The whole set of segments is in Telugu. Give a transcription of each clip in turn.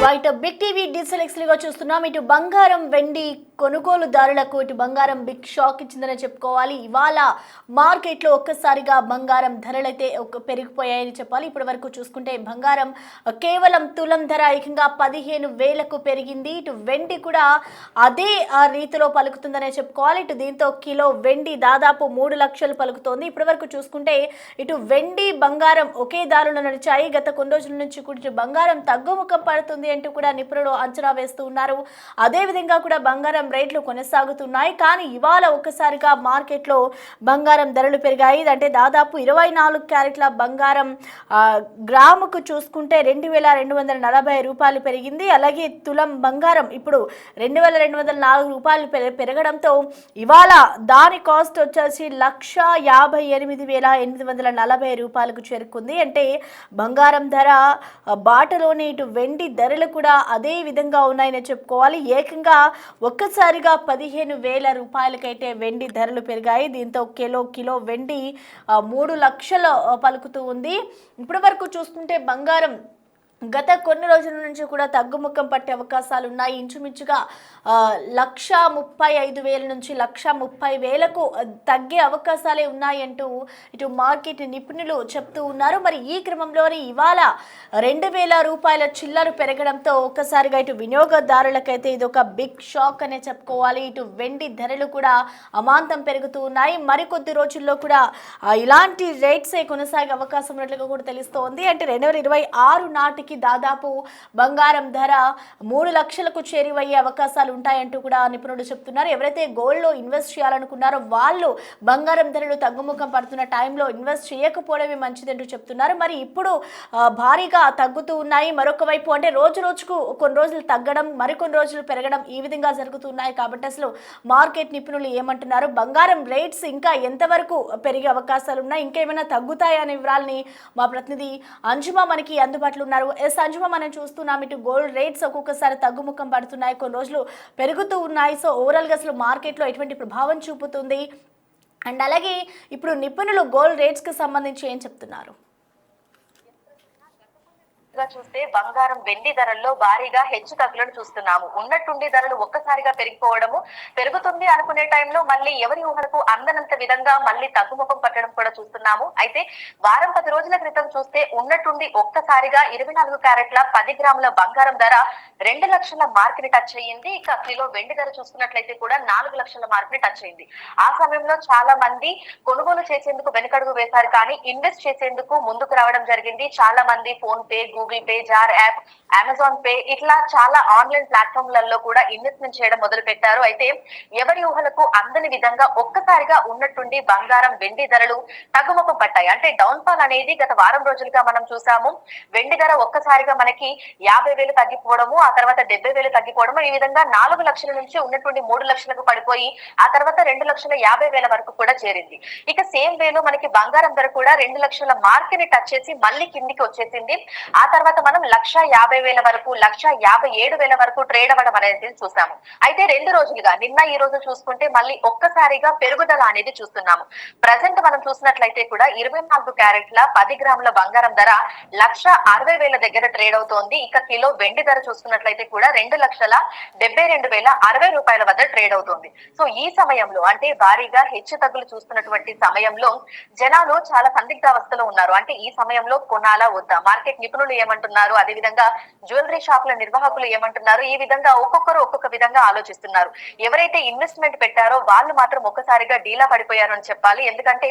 రైట్ బిగ్ టీవీ డిజిటల్ ఎక్స్లుగా చూస్తున్నాం. ఇటు బంగారం వెండి కొనుగోలుదారులకు ఇటు బంగారం బిగ్ షాక్ ఇచ్చిందని చెప్పుకోవాలి. ఇవాళ మార్కెట్లో ఒక్కసారిగా బంగారం ధరలైతే పెరిగిపోయాయని చెప్పాలి. ఇప్పటి వరకు చూసుకుంటే బంగారం కేవలం తులం ధర ఏకంగా 15,000కు పెరిగింది. ఇటు వెండి కూడా అదే రీతిలో పలుకుతుందనే చెప్పుకోవాలి. ఇటు దీంతో కిలో వెండి దాదాపు 3 లక్షలు పలుకుతోంది. ఇప్పటి వరకు చూసుకుంటే ఇటు వెండి బంగారం ఒకే దారిలో నడిచాయి. గత కొన్ని రోజుల నుంచి కూడా బంగారం తగ్గుముఖం పడుతుంది అంటూ కూడా నిపుణులు అంచనా వేస్తూ ఉన్నారు. అదే విధంగా కూడా బంగారం రేట్లు కొనసాగుతున్నాయి. కానీ ఇవాళ ఒక్కసారిగా మార్కెట్లో బంగారం ధరలు పెరిగాయి. అంటే దాదాపు 24 క్యారెట్ల బంగారం గ్రాముకు చూసుకుంటే 2,240 రూపాయలు పెరిగింది. అలాగే తులం బంగారం ఇప్పుడు 2,204 రూపాయలు పెరగడంతో ఇవాళ దాని కాస్ట్ వచ్చేసి 1,58,840 రూపాయలకు చేరుకుంది. అంటే బంగారం ధర బాటలోని ఇటు వెండి ధరలు కూడా అదే విధంగా ఉన్నాయని చెప్పుకోవాలి. ఏకంగా ఒక్కసారిగా 15,000 రూపాయలకైతే వెండి ధరలు పెరిగాయి. దీంతో కిలో వెండి 3 లక్షలు పలుకుతూ ఉంది. ఇప్పటి వరకు చూస్తుంటే బంగారం గత కొన్ని రోజుల నుంచి కూడా తగ్గుముఖం పట్టే అవకాశాలు ఉన్నాయి. ఇంచుమించుగా 1,35,000 నుంచి 1,30,000కు తగ్గే అవకాశాలే ఉన్నాయంటూ ఇటు మార్కెట్ నిపుణులు చెప్తూ ఉన్నారు. మరి ఈ క్రమంలోనే ఇవాళ 2,000 రూపాయల చిల్లర పెరగడంతో ఒక్కసారిగా ఇటు వినియోగదారులకైతే ఇది ఒక బిగ్ షాక్ అనే చెప్పుకోవాలి. ఇటు వెండి ధరలు కూడా అమాంతం పెరుగుతూ ఉన్నాయి. మరికొద్ది రోజుల్లో కూడా ఇలాంటి రేట్సే కొనసాగే అవకాశం ఉన్నట్లుగా కూడా తెలుస్తోంది. అంటే 2026 నాటికి దాదాపు బంగారం ధర 3 లక్షలకు చేరువయ్యే అవకాశాలు ఉంటాయంటూ కూడా నిపుణులు చెప్తున్నారు. ఎవరైతే గోల్డ్ లో ఇన్వెస్ట్ చేయాలనుకున్నారో వాళ్ళు బంగారం ధరలు తగ్గుముఖం పడుతున్న టైంలో ఇన్వెస్ట్ చేయకపోవడమే మంచిదంటూ చెప్తున్నారు. మరి ఇప్పుడు భారీగా తగ్గుతూ ఉన్నాయి. మరొక వైపు అంటే రోజుకు కొన్ని రోజులు తగ్గడం, మరికొన్ని రోజులు పెరగడం ఈ విధంగా జరుగుతున్నాయి. కాబట్టి అసలు మార్కెట్ నిపుణులు ఏమంటున్నారు, బంగారం రేట్స్ ఇంకా ఎంతవరకు పెరిగే అవకాశాలు ఉన్నాయి, ఇంకేమైనా తగ్గుతాయా అనే వివరాలని మా ప్రతినిధి అంజుమా మనకి అందుబాటులో ఉన్నారు. అంజుమా, మనం చూస్తున్నాం ఇటు గోల్డ్ రేట్స్ ఒక్కొక్కసారి తగ్గుముఖం పడుతున్నాయి, కొన్ని రోజులు పెరుగుతూ ఉన్నాయి. సో ఓవరాల్ గా అసలు మార్కెట్లో ఎటువంటి ప్రభావం చూపుతుంది అండ్ అలాగే ఇప్పుడు నిపుణులు గోల్డ్ రేట్స్ కి సంబంధించి ఏం చెప్తున్నారు? చూస్తే బంగారం వెండి ధరల్లో భారీగా హెచ్చు తగ్గులను చూస్తున్నాము. ఉన్నట్టుండి ధరలు ఒక్కసారిగా పెరిగిపోవడము, పెరుగుతుంది అనుకునే టైంలో మళ్ళీ ఎవరి ఊహలకు అందనంత విధంగా మళ్ళీ తగ్గుముఖం పట్టడం కూడా చూస్తున్నాము. అయితే వారం 10 రోజుల క్రితం చూస్తే ఉన్నట్టుండి ఒక్కసారిగా 24 క్యారెట్ల 10 గ్రాముల బంగారం ధర 2 లక్షల మార్క్ ని టచ్ అయ్యింది. ఇక కిలో వెండి ధర చూసుకున్నట్లయితే కూడా 4 లక్షల మార్క్ ని టచ్ అయింది. ఆ సమయంలో చాలా మంది కొనుగోలు చేసేందుకు వెనుకడుగు వేశారు, కానీ ఇన్వెస్ట్ చేసేందుకు ముందుకు రావడం జరిగింది. చాలా మంది phone pay, Google pay, Jar app, Amazon pay ఇట్లా చాలా ఆన్లైన్ ప్లాట్ఫామ్లలో కూడా ఇన్వెస్ట్మెంట్ చేయడం మొదలు పెట్టారు. అయితే ఎవరి ఊహలకు అందని విధంగా ఒక్కసారిగా ఉన్నట్టుండి బంగారం వెండి ధరలు తగ్గుముఖం పట్టాయి. అంటే డౌన్ ఫాల్ అనేది గత వారం రోజులుగా మనం చూసాము. వెండి ధర ఒక్కసారిగా మనకి 50,000 తగ్గిపోవడము, ఆ తర్వాత 70,000 తగ్గిపోవడము, ఈ విధంగా 4 లక్షల నుంచి ఉన్నట్టుండి 3 లక్షలకు పడిపోయి ఆ తర్వాత 2,50,000 వరకు కూడా చేరింది. ఇక సేమ్ వేలో మనకి బంగారం ధర కూడా 2 లక్షల మార్క్ ని టచ్ చేసి మళ్ళీ కిందికి వచ్చేసింది. ఆ తర్వాత మనం 1,50,000 వరకు 1,57,000 వరకు ట్రేడ్ అవ్వడం అనేది చూసాము. అయితే 2 రోజులుగా నిన్న ఈ రోజు చూసుకుంటే మళ్ళీ ఒక్కసారిగా పెరుగుదల అనేది చూస్తున్నాము. ప్రజెంట్ మనం చూసినట్లయితే కూడా 24 క్యారెట్ల 10 గ్రాముల బంగారం ధర 1,60,000 దగ్గర ట్రేడ్ అవుతోంది. ఇక కిలో వెండి ధర చూసుకున్నట్లయితే కూడా 2,72,060 రూపాయల వద్ద ట్రేడ్ అవుతుంది. సో ఈ సమయంలో అంటే భారీగా హెచ్చు తగ్గులు చూస్తున్నటువంటి సమయంలో జనాలు చాలా సందిగ్ధావస్థలో ఉన్నారు. అంటే ఈ సమయంలో కొనాలా వద్దా, మార్కెట్ నిపుణులు ఏమంటున్నారు, అదే విధంగా జ్యువెలరీ షాపుల నిర్వాహకులు ఏమంటున్నారు, ఈ విధంగా ఒక్కొక్కరు ఒక్కొక్క విధంగా ఆలోచిస్తున్నారు. ఎవరైతే ఇన్వెస్ట్మెంట్ పెట్టారో వాళ్ళు మాత్రం ఒక్కసారిగా డీలా పడిపోయారు అని చెప్పాలి. ఎందుకంటే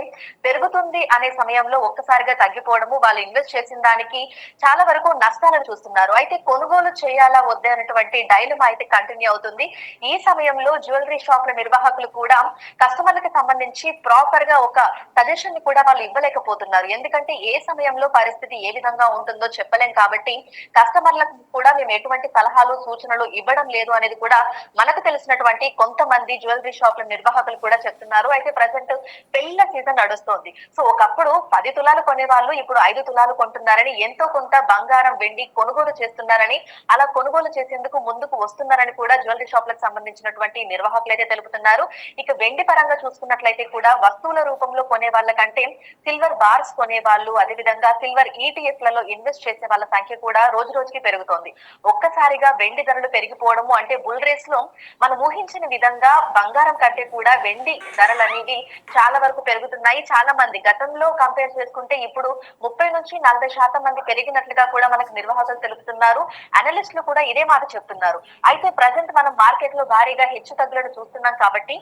పెరుగుతుంది అనే సమయంలో ఒక్కసారిగా తగ్గిపోవడము, వాళ్ళు ఇన్వెస్ట్ చేసిన దానికి చాలా వరకు నష్టాలను చూస్తున్నారు. అయితే కొనుగోలు చేయాలా వద్దా అనేటువంటి డైలమా అయితే కంటిన్యూ అవుతుంది. ఈ సమయంలో జ్యువెలరీ షాపుల నిర్వాహకులు కూడా కస్టమర్లకు సంబంధించి ప్రాపర్ గా ఒక సజెషన్ ని కూడా వాళ్ళు ఇవ్వలేకపోతున్నారు. ఎందుకంటే ఏ సమయంలో పరిస్థితి ఏ విధంగా ఉంటుందో చెప్పలేం కాబట్టి కస్టమర్లకు కూడా మేము ఎటువంటి సలహాలు సూచనలు ఇవ్వడం లేదు అనేది కూడా మనకు తెలిసినటువంటి కొంతమంది జ్యువెలరీ షాపుల నిర్వాహకులు కూడా చెప్తున్నారు. అయితే ప్రజెంట్ పెళ్లిల సీజన్ నడుస్తోంది. సో ఒకప్పుడు 10 తులాలు కొనే వాళ్ళు ఇప్పుడు 5 తులాలు కొంటున్నారని, ఎంతో కొంత బంగారం వెండి కొనుగోలు చేస్తున్నారని, అలా కొనుగోలు చేసేందుకు ముందుకు వస్తున్నారని కూడా జ్యువెలరీ షాపులకు సంబంధించినటువంటి నిర్వాహకులు అయితే తెలుపుతున్నారు. ఇక వెండి పరంగా చూసుకున్నట్లయితే కూడా వస్తువుల రూపంలో కొనే వాళ్ళకంటే సిల్వర్ బార్స్ కొనే వాళ్ళు, అదే విధంగా సిల్వర్ ETF లలో ఇన్వెస్ట్ చేసే వాళ్ళ సంఖ్య కూడా రోజు రోజుకి పెరుగుతోంది. ఒక్కసారిగా వెండి ధరలు పెరిగిపోవడము అంటే బుల్ రేస్ లో మనం ఊహించిన విధంగా బంగారం కంటే కూడా వెండి ధరలు అనేవి చాలా వరకు పెరుగుతున్నాయి. చాలా మంది గతంలో కంపేర్ చేసుకుంటే ఇప్పుడు 30 నుంచి 40% మంది పెరిగినట్లుగా కూడా మనకు నిర్వాహకులు తెలుపుతున్నారు. అనలిస్టులు కూడా ఇదే మాట చెప్తున్నారు. అయితే ప్రజెంట్ మనం మార్కెట్ లో భారీగా హెచ్చు తగ్గులను చూస్తున్నాం కాబట్టి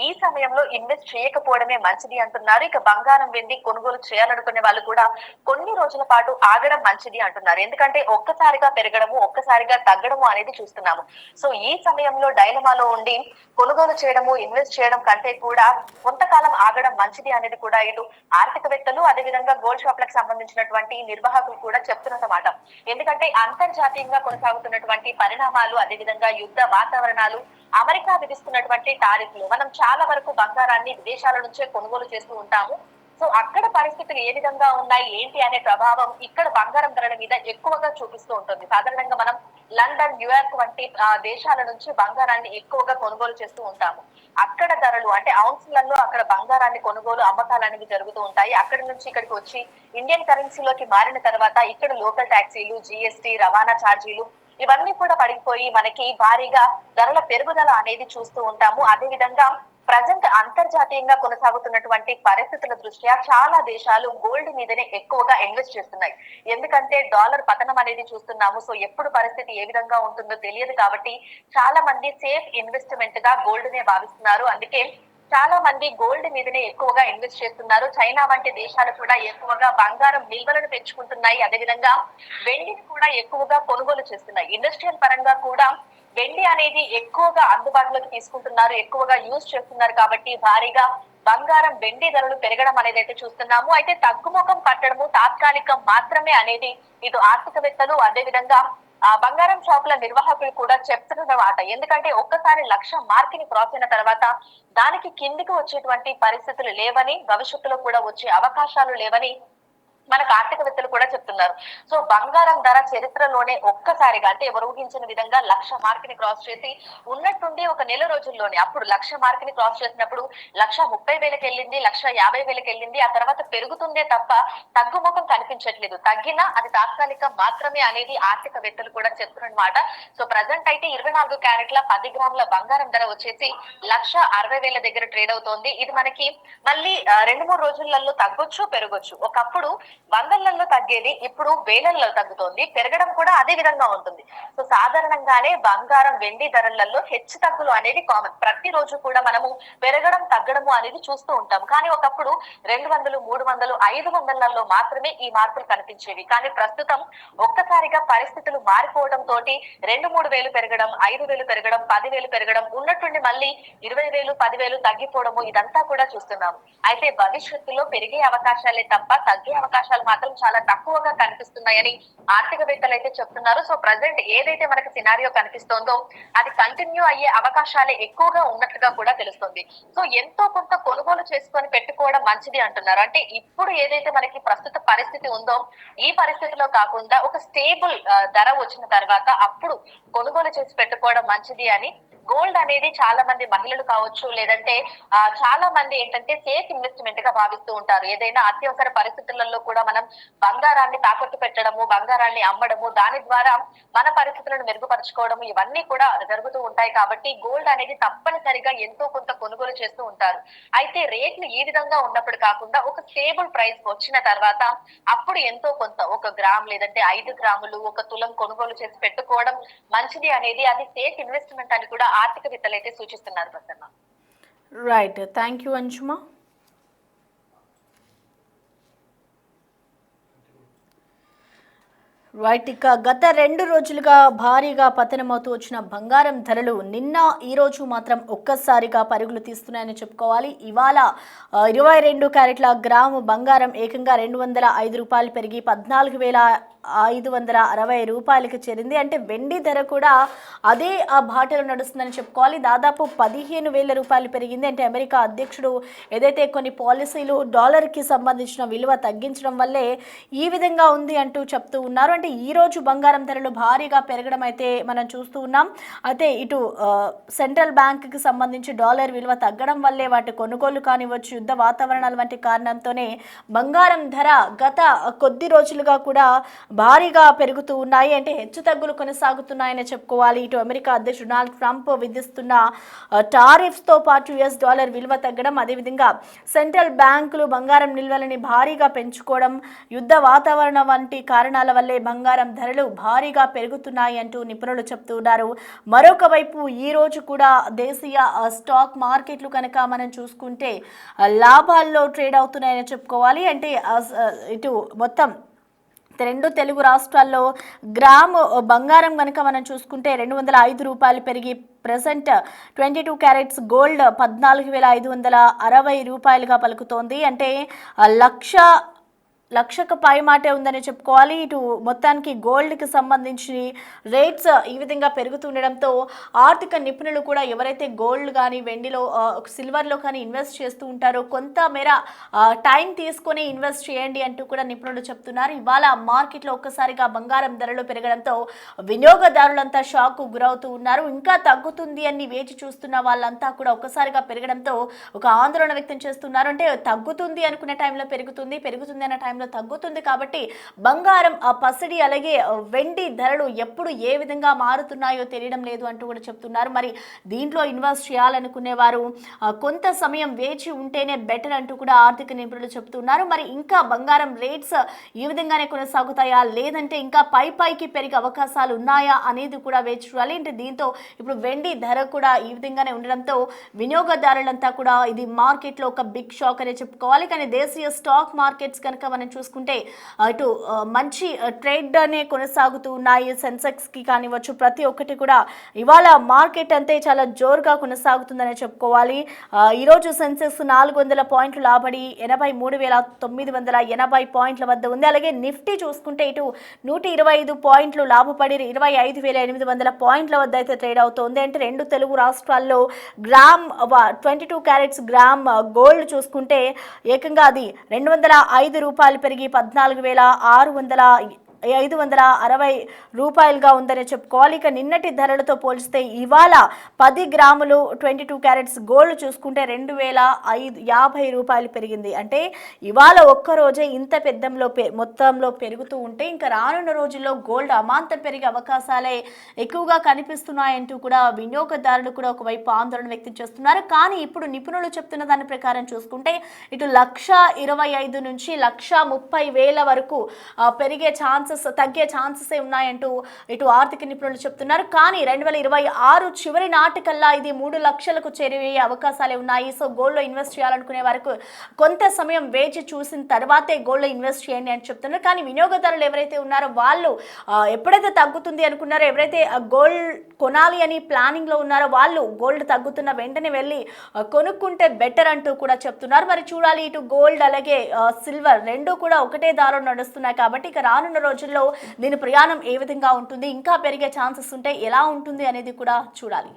ఈ సమయంలో ఇన్వెస్ట్ చేయకపోవడమే మంచిది అంటున్నారు. ఇక బంగారం వెండి కొనుగోలు చేయాలనుకునే వాళ్ళు కూడా కొన్ని రోజుల పాటు ఆగడం మంచిది అంటున్నారు. ఎందుకంటే ఒక్కసారిగా పెరగడము ఒక్కసారిగా తగ్గడము అనేది చూస్తున్నాము. సో ఈ సమయంలో డైలమాలో ఉండి కొనుగోలు చేయడము ఇన్వెస్ట్ చేయడం కంటే కూడా కొంతకాలం ఆగడం మంచిది అనేది కూడా ఇటు ఆర్థికవేత్తలు అదేవిధంగా గోల్డ్ షాప్లకు సంబంధించినటువంటి నిర్వాహకులు కూడా చెప్తున్నమాట. ఎందుకంటే అంతర్జాతీయంగా కొనసాగుతున్నటువంటి పరిణామాలు అదేవిధంగా యుద్ధ వాతావరణాలు అమెరికా విధిస్తున్నటువంటి టారిఫ్లు మనం చాలా వరకు బంగారాన్ని విదేశాల నుంచే కొనుగోలు చేస్తూ ఉంటాము. సో అక్కడ పరిస్థితులు ఏ విధంగా ఉన్నాయి ఏంటి అనే ప్రభావం ఇక్కడ బంగారం ధరల మీద ఎక్కువగా చూపిస్తూ ఉంటుంది. సాధారణంగా మనం లండన్ న్యూయార్క్ వంటి దేశాల నుంచి బంగారాన్ని ఎక్కువగా కొనుగోలు చేస్తూ ఉంటాము. అక్కడ ధరలు అంటే ఔన్స్లలో అక్కడ బంగారాన్ని కొనుగోలు అమ్మకాలు అనేవి జరుగుతూ ఉంటాయి. అక్కడి నుంచి ఇక్కడికి వచ్చి ఇండియన్ కరెన్సీలోకి మారిన తర్వాత ఇక్కడ లోకల్ ట్యాక్సీలు జిఎస్టీ రవాణా ఛార్జీలు ఇవన్నీ కూడా పడిపోయి మనకి భారీగా ధరల పెరుగుదల అనేది చూస్తూ ఉంటాము. అదే విధంగా ప్రజెంట్ అంతర్జాతీయంగా కొనసాగుతున్నటువంటి పరిస్థితుల దృష్ట్యా చాలా దేశాలు గోల్డ్ మీదనే ఎక్కువగా ఇన్వెస్ట్ చేస్తున్నాయి. ఎందుకంటే డాలర్ పతనం అనేది చూస్తున్నాము. సో ఎప్పుడు పరిస్థితి ఏ విధంగా ఉంటుందో తెలియదు కాబట్టి చాలా మంది సేఫ్ ఇన్వెస్ట్మెంట్ గా గోల్డ్ నే భావిస్తున్నారు. అందుకే చాలా మంది గోల్డ్ మీదనే ఎక్కువగా ఇన్వెస్ట్ చేస్తున్నారు. చైనా వంటి దేశాలు కూడా ఎక్కువగా బంగారం నిల్వలను పెంచుకుంటున్నాయి. అదేవిధంగా వెండిని కూడా ఎక్కువగా కొనుగోలు చేస్తున్నాయి. ఇండస్ట్రియల్ పరంగా కూడా వెండి అనేది ఎక్కువగా అందుబాటులోకి తీసుకుంటున్నారు, ఎక్కువగా యూజ్ చేస్తున్నారు కాబట్టి భారీగా బంగారం వెండి ధరలు పెరగడం అనేది అయితే చూస్తున్నాము. అయితే తగ్గుముఖం పట్టడము తాత్కాలికం మాత్రమే అనేది ఇటు ఆర్థికవేత్తలు అదే విధంగా బంగారం షాపుల నిర్వాహకులు కూడా చెప్తున్నమాట. ఎందుకంటే ఒక్కసారి 1,00,000 మార్క్ ని క్రాస్ అయిన తర్వాత దానికి కిందికి వచ్చేటువంటి పరిస్థితులు లేవని భవిష్యత్తులో కూడా వచ్చే అవకాశాలు లేవని మనకు ఆర్థికవేత్తలు కూడా చెప్తున్నారు. సో బంగారం ధర చరిత్రలోనే ఒక్కసారిగా అంటే ఎవరు ఊహించిన విధంగా 1,00,000 మార్క్ ని క్రాస్ చేసి ఉన్నట్టుండి ఒక నెల రోజుల్లోనే అప్పుడు 1,00,000 మార్క్ ని క్రాస్ చేసినప్పుడు 1,30,000కి వెళ్ళింది, 1,50,000కి వెళ్ళింది. ఆ తర్వాత పెరుగుతుందే తప్ప తగ్గుముఖం కనిపించట్లేదు. తగ్గినా అది తాత్కాలికం మాత్రమే అనేది ఆర్థికవేత్తలు కూడా చెప్తున్నమాట. సో ప్రజెంట్ అయితే 24 క్యారెట్ల 10 గ్రాముల బంగారం ధర వచ్చేసి 1,60,000 దగ్గర ట్రేడ్ అవుతోంది. ఇది మనకి మళ్ళీ 2-3 రోజులలో తగ్గొచ్చు పెరగొచ్చు. ఒకప్పుడు వందలలో తగ్గేది ఇప్పుడు వేలల్లో తగ్గుతోంది. పెరగడం కూడా అదే విధంగా ఉంటుంది. సో సాధారణంగానే బంగారం వెండి ధరలలో హెచ్చు తగ్గులు అనేది కామన్. ప్రతిరోజు కూడా మనము పెరగడం తగ్గడము అనేది చూస్తూ ఉంటాం. కానీ ఒకప్పుడు 200, 300, 500లలో మాత్రమే ఈ మార్పులు కనిపించేవి. కానీ ప్రస్తుతం ఒక్కసారిగా పరిస్థితులు మారిపోవడం తోటి 2-3 వేలు పెరగడం, 5 వేలు పెరగడం, 10 వేలు పెరగడం, ఉన్నట్టుండి మళ్ళీ 20 వేలు 10 వేలు తగ్గిపోవడము ఇదంతా కూడా చూస్తున్నాం. అయితే భవిష్యత్తులో పెరిగే అవకాశాలే తప్ప తగ్గే అవకాశాలు మాత్రం చాలా తక్కువగా కనిపిస్తున్నాయని ఆర్థికవేత్తలు అయితే చెప్తున్నారు. సో ప్రజెంట్ ఏదైతే మనకి సినారియో కనిపిస్తోందో అది కంటిన్యూ అయ్యే అవకాశాలే ఎక్కువగా ఉన్నట్లుగా కూడా తెలుస్తుంది. సో ఎంతో కొంత కొనుగోలు చేసుకొని పెట్టుకోవడం మంచిది అంటున్నారు. అంటే ఇప్పుడు ఏదైతే మనకి ప్రస్తుత పరిస్థితి ఉందో ఈ పరిస్థితిలో కాకుండా ఒక స్టేబుల్ ధర వచ్చిన తర్వాత అప్పుడు కొనుగోలు చేసి పెట్టుకోవడం మంచిది అని గోల్డ్ అనేది చాలా మంది మహిళలు కావచ్చు లేదంటే చాలా మంది ఏంటంటే సేఫ్ ఇన్వెస్ట్మెంట్ గా భావిస్తూ ఉంటారు. ఏదైనా అత్యవసర పరిస్థితులలో కూడా మనం బంగారాన్ని తాకట్టు పెట్టడము, బంగారాన్ని అమ్మడము, దాని ద్వారా మన పరిస్థితులను మెరుగుపరచుకోవడము ఇవన్నీ కూడా జరుగుతూ ఉంటాయి. కాబట్టి గోల్డ్ అనేది తప్పనిసరిగా ఎంతో కొంత కొనుగోలు చేస్తూ ఉంటారు. అయితే రేట్లు ఈ విధంగా ఉన్నప్పుడు కాకుండా ఒక స్టేబుల్ ప్రైస్ వచ్చిన తర్వాత అప్పుడు ఎంతో కొంత 1 గ్రామ్ లేదంటే 5 గ్రాములు 1 తులం కొనుగోలు చేసి పెట్టుకోవడం మంచిది అనేది అది సేఫ్ ఇన్వెస్ట్మెంట్ అని కూడా ఆర్థికవేత్తలు అయితే సూచిస్తున్నారు. Prasanna right, thank you Anshuma. Right, ఇక గత 2 రోజులుగా భారీగా పతనమవుతూ వచ్చిన బంగారం ధరలు నిన్న ఈ రోజు మాత్రం ఒక్కసారిగా పరుగులు తీస్తున్నాయని చెప్పుకోవాలి. ఇవాళ 22 క్యారెట్ల గ్రాము బంగారం ఏకంగా 205 రూపాయలు పెరిగి 14,560 రూపాయలకి చేరింది. అంటే వెండి ధర కూడా అదే ఆ బాటలో నడుస్తుందని చెప్పుకోవాలి. దాదాపు 15,000 రూపాయలు పెరిగింది. అంటే అమెరికా అధ్యక్షుడు ఏదైతే కొన్ని పాలసీలు డాలర్కి సంబంధించిన విలువ తగ్గించడం వల్లే ఈ విధంగా ఉంది అంటూ చెప్తూ ఉన్నారు. అంటే ఈ రోజు బంగారం ధరలు భారీగా పెరగడం అయితే మనం చూస్తూ ఉన్నాం. అయితే ఇటు సెంట్రల్ బ్యాంక్కి సంబంధించి డాలర్ విలువ తగ్గడం వల్లే వాటి కొనుగోలు కానివచ్చు, యుద్ధ వాతావరణాల వంటి కారణంతోనే బంగారం ధర గత కొద్ది రోజులుగా కూడా భారీగా పెరుగుతూ ఉన్నాయి. అంటే హెచ్చుతగ్గులు కొనసాగుతున్నాయని చెప్పుకోవాలి. ఇటు అమెరికా అధ్యక్షుడు డొనాల్డ్ ట్రంప్ విధిస్తున్న టారిఫ్స్తో పాటు యుఎస్ డాలర్ విలువ తగ్గడం, అదేవిధంగా సెంట్రల్ బ్యాంకులు బంగారం నిల్వలని భారీగా పెంచుకోవడం, యుద్ధ వాతావరణం వంటి కారణాల వల్లే బంగారం ధరలు భారీగా పెరుగుతున్నాయి అంటూ నిపుణులు చెప్తున్నారు. మరొక వైపు ఈ రోజు కూడా దేశీయ స్టాక్ మార్కెట్లు కనుక మనం చూసుకుంటే లాభాల్లో ట్రేడ్ అవుతున్నాయని చెప్పుకోవాలి. అంటే ఇటు మొత్తం రెండు తెలుగు రాష్ట్రాల్లో గ్రాము బంగారం కనుక మనం చూసుకుంటే 205 రూపాయలు పెరిగి ప్రజెంట్ 22 క్యారెట్స్ గోల్డ్ 14,560 రూపాయలుగా పలుకుతోంది. అంటే లక్షకు పై మాటే ఉందని చెప్పుకోవాలి. ఇటు మొత్తానికి గోల్డ్కి సంబంధించి రేట్స్ ఈ విధంగా పెరుగుతుండడంతో ఆర్థిక నిపుణులు కూడా ఎవరైతే గోల్డ్ కానీ వెండిలో సిల్వర్లో కానీ ఇన్వెస్ట్ చేస్తూ ఉంటారో కొంత మేర టైం తీసుకొని ఇన్వెస్ట్ చేయండి అంటూ కూడా నిపుణులు చెప్తున్నారు. ఇవాళ మార్కెట్లో ఒక్కసారిగా బంగారం ధరలు పెరగడంతో వినియోగదారులంతా షాక్ గురవుతూ ఉన్నారు. ఇంకా తగ్గుతుంది అని వేచి చూస్తున్న వాళ్ళంతా కూడా ఒక్కసారిగా పెరగడంతో ఒక ఆందోళన వ్యక్తం చేస్తున్నారు. అంటే తగ్గుతుంది అనుకునే టైంలో పెరుగుతుంది అన్న టైంలో తగ్గుతుంది. కాబట్టి బంగారం పసిడి అలాగే వెండి ధరలు ఎప్పుడు ఏ విధంగా మారుతున్నాయో తెలియడం లేదు అంటూ కూడా చెప్తున్నారు. మరి దీంట్లో ఇన్వెస్ట్ చేయాలనుకునే వారు కొంత సమయం వేచి ఉంటేనే బెటర్ అంటూ కూడా ఆర్థిక నిపుణులు చెప్తున్నారు. మరి ఇంకా బంగారం రేట్స్ ఈ విధంగానే కొనసాగుతాయా, లేదంటే ఇంకా పైకి పెరిగే అవకాశాలు ఉన్నాయా అనేది కూడా వేచి చూడాలి. అంటే దీంతో ఇప్పుడు వెండి ధర కూడా ఈ విధంగానే ఉండడంతో వినియోగదారులంతా కూడా ఇది మార్కెట్లో ఒక బిగ్ షాక్ అనే చెప్పుకోవాలి. కానీ దేశీయ స్టాక్ మార్కెట్స్ కనుక మనం చూసుకుంటే ఇటు మంచి ట్రేడ్ అనే కొనసాగుతూ ఉన్నాయి. సెన్సెక్స్ కి కానివచ్చు ప్రతి ఒక్కటి కూడా ఇవాళ మార్కెట్ అంతే చాలా జోరుగా కొనసాగుతుందని చెప్పుకోవాలి. ఈరోజు సెన్సెక్స్ 400 పాయింట్లు లాభడి 83,980 పాయింట్ల వద్ద ఉంది. అలాగే నిఫ్టీ చూసుకుంటే ఇటు 125 పాయింట్లు లాభపడి 25,800 పాయింట్ల వద్ద అయితే ట్రేడ్ అవుతోంది. అంటే రెండు తెలుగు రాష్ట్రాల్లో గ్రామ్ 22 క్యారెట్స్ గ్రామ్ గోల్డ్ చూసుకుంటే ఏకంగా అది 205 రూపాయలు పెరిగి 14,560 రూపాయలుగా ఉందని చెప్పుకోవాలి. ఇక నిన్నటి ధరలతో పోలిస్తే ఇవాళ 10 గ్రాములు 22 క్యారెట్స్ గోల్డ్ చూసుకుంటే 2,050 రూపాయలు పెరిగింది. అంటే ఇవాళ ఒక్కరోజే ఇంత మొత్తంలో పెరుగుతూ ఉంటే ఇంకా రానున్న రోజుల్లో గోల్డ్ అమాంతం పెరిగే అవకాశాలే ఎక్కువగా కనిపిస్తున్నాయంటూ కూడా వినియోగదారులు కూడా ఒకవైపు ఆందోళన వ్యక్తం చేస్తున్నారు. కానీ ఇప్పుడు నిపుణులు చెప్తున్న దాని ప్రకారం చూసుకుంటే ఇటు 1,25,000 నుంచి 1,30,000 వరకు పెరిగే తగ్గే ఛాన్సెస్ ఉన్నాయంటూ ఇటు ఆర్థిక నిపుణులు చెప్తున్నారు. కానీ 2026 చివరి నాటికల్లా ఇది 3 లక్షలకు చేరే అవకాశాలే ఉన్నాయి. సో గోల్డ్లో ఇన్వెస్ట్ చేయాలనుకునే వరకు కొంత సమయం వేచి చూసిన తర్వాతే గోల్డ్లో ఇన్వెస్ట్ చేయండి అని చెప్తున్నారు. కానీ వినియోగదారులు ఎవరైతే ఉన్నారో వాళ్ళు ఎప్పుడైతే తగ్గుతుంది అనుకున్నారో, ఎవరైతే గోల్డ్ కొనాలి అని ప్లానింగ్లో ఉన్నారో వాళ్ళు గోల్డ్ తగ్గుతున్న వెంటనే వెళ్ళి కొనుక్కుంటే బెటర్ అంటూ కూడా చెప్తున్నారు. మరి చూడాలి, ఇటు గోల్డ్ అలాగే సిల్వర్ రెండు కూడా ఒకటే దారిలో నడుస్తున్నాయి. కాబట్టి ఇక రానున్న రోజుల్లో దీని ప్రయాణం ఏ విధంగా ఉంటుంది, ఇంకా పెరిగే ఛాన్సెస్ ఉంటే ఎలా ఉంటుంది అనేది కూడా చూడాలి.